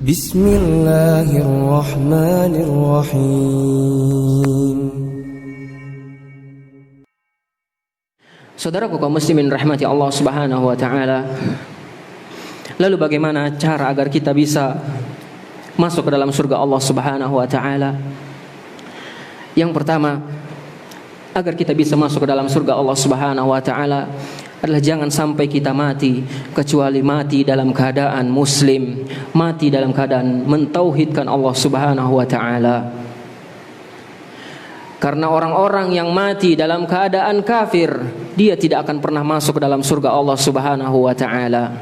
Bismillahirrahmanirrahim. Saudaraku kaum muslimin rahmati Allah Subhanahu wa taala. Lalu bagaimana cara agar kita bisa masuk ke dalam surga Allah Subhanahu wa taala? Yang pertama, agar kita bisa masuk ke dalam surga Allah Subhanahu wa taala adalah jangan sampai kita mati kecuali mati dalam keadaan muslim, mati dalam keadaan mentauhidkan Allah Subhanahu wa taala. Karena orang-orang yang mati dalam keadaan kafir, dia tidak akan pernah masuk ke dalam surga Allah Subhanahu wa taala.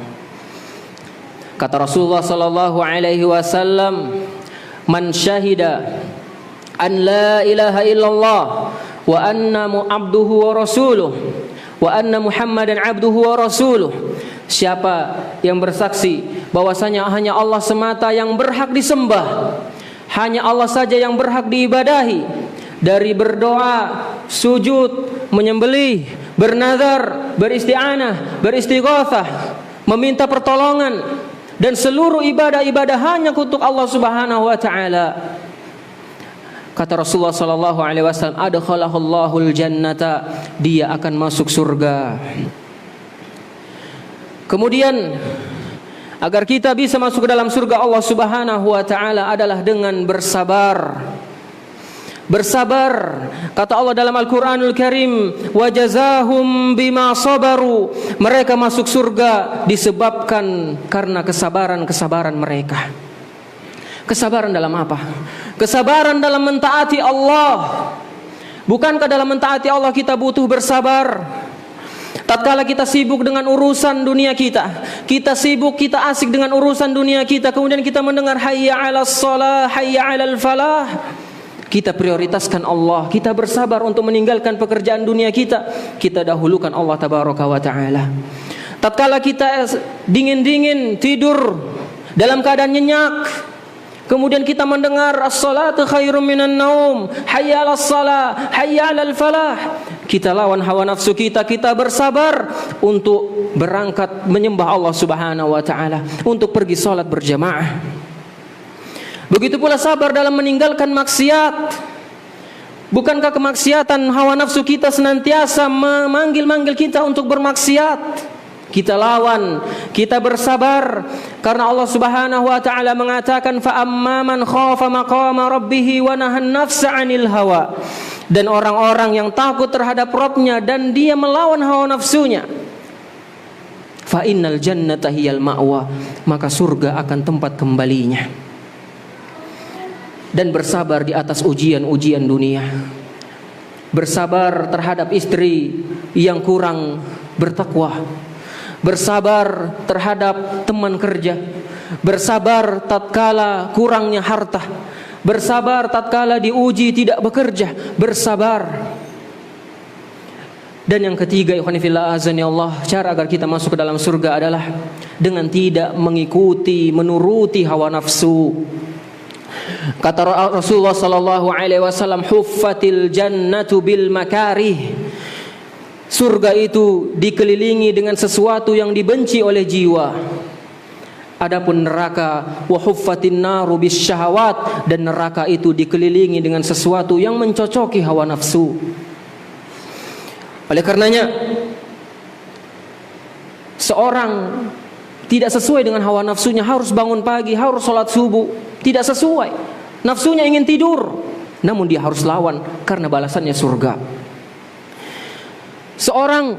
Kata Rasulullah sallallahu alaihi wasallam, "Man syahida an la ilaha illallah wa anna abduhu wa rasuluh wa anna Muhammadan abduhu wa rasuluh." Siapa yang bersaksi bahwasanya hanya Allah semata yang berhak disembah, hanya Allah saja yang berhak diibadahi, dari berdoa, sujud, menyembelih, bernazar, beristi'anah, beristighatsah, meminta pertolongan, dan seluruh ibadah-ibadah hanya untuk Allah Subhanahu wa taala. Kata Rasulullah sallallahu alaihi wasallam, adkhalahallahul jannata, dia akan masuk surga. Kemudian agar kita bisa masuk ke dalam surga Allah Subhanahu wa taala adalah dengan bersabar. Bersabar, kata Allah dalam Al-Quranul Karim, wajazahum bima sabaru, mereka masuk surga disebabkan karena kesabaran mereka. Kesabaran dalam apa? Kesabaran dalam mentaati Allah. Bukankah dalam mentaati Allah kita butuh bersabar? Tatkala kita sibuk dengan urusan dunia kita sibuk, kita asik dengan urusan dunia kita, kemudian kita mendengar hayya 'alas shalah, hayya 'alal falah, kita prioritaskan Allah, kita bersabar untuk meninggalkan pekerjaan dunia kita dahulukan Allah tabaraka wa taala. Tatkala kita dingin-dingin tidur dalam keadaan nyenyak, kemudian kita mendengar as-salatu khairum minan naum, hayya 'alas shalah, hayya 'alal falah, kita lawan hawa nafsu kita bersabar untuk berangkat menyembah Allah Subhanahu wa taala, untuk pergi salat berjamaah. Begitu pula sabar dalam meninggalkan maksiat. Bukankah kemaksiatan hawa nafsu kita senantiasa memanggil kita untuk bermaksiat? Kita lawan, kita bersabar, karena Allah Subhanahu wa taala mengatakan fa amman khafa maqama rabbih wa nahan nafsa 'anil hawa. Dan orang-orang yang takut terhadap Rabbnya dan dia melawan hawa nafsunya, fa innal jannata hiyal ma'wa, maka surga akan tempat kembalinya. Dan bersabar di atas ujian-ujian dunia. Bersabar terhadap istri yang kurang bertakwa. Bersabar terhadap teman kerja. Bersabar tatkala kurangnya harta. Bersabar tatkala diuji tidak bekerja. Bersabar. Dan yang ketiga, ikhwani fillah azani Allah, cara agar kita masuk ke dalam surga adalah dengan tidak menuruti hawa nafsu. Kata Rasulullah sallallahu alaihi wasallam, huffatil jannatu bil makarih. Surga itu dikelilingi dengan sesuatu yang dibenci oleh jiwa. Adapun neraka, wa huffatin naru bis syahawat, dan neraka itu dikelilingi dengan sesuatu yang mencocoki hawa nafsu. Oleh karenanya, seorang tidak sesuai dengan hawa nafsunya harus bangun pagi, harus sholat subuh. Tidak sesuai, nafsunya ingin tidur, namun dia harus lawan karena balasannya surga. Seorang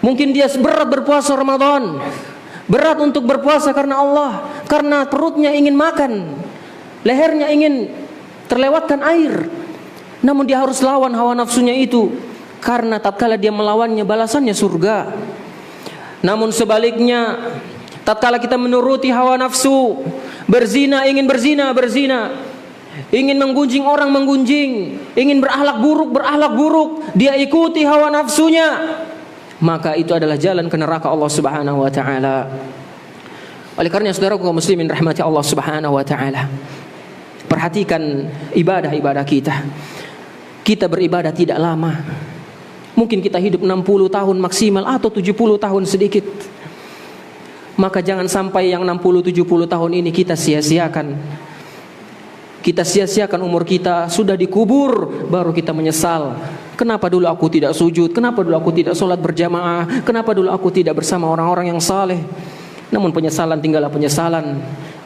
mungkin dia berat berpuasa Ramadan, berat untuk berpuasa karena Allah, karena perutnya ingin makan, lehernya ingin terlewatkan air, namun dia harus lawan hawa nafsunya itu, karena tatkala dia melawannya balasannya surga. Namun sebaliknya, tatkala kita menuruti hawa nafsu, berzina, ingin berzina, ingin menggunjing orang, menggunjing, ingin berakhlak buruk, dia ikuti hawa nafsunya, maka itu adalah jalan ke neraka Allah Subhanahu wa taala. Oleh karena saudaraku kaum muslimin rahmati Allah Subhanahu wa taala, perhatikan ibadah-ibadah kita. Kita beribadah tidak lama. Mungkin kita hidup 60 tahun maksimal atau 70 tahun sedikit. Maka jangan sampai yang 60-70 tahun ini kita sia-siakan. Kita sia-siakan umur kita, sudah dikubur baru kita menyesal. Kenapa dulu aku tidak sujud? Kenapa dulu aku tidak sholat berjamaah? Kenapa dulu aku tidak bersama orang-orang yang saleh? Namun penyesalan tinggallah penyesalan.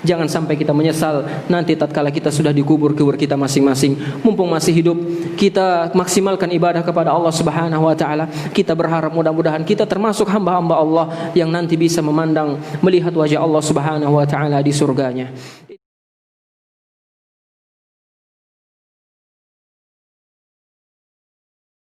Jangan sampai kita menyesal nanti tatkala kita sudah dikubur kita masing-masing. Mumpung masih hidup, kita maksimalkan ibadah kepada Allah Subhanahu wa taala. Kita berharap mudah-mudahan kita termasuk hamba-hamba Allah yang nanti bisa melihat wajah Allah Subhanahu wa taala di surganya.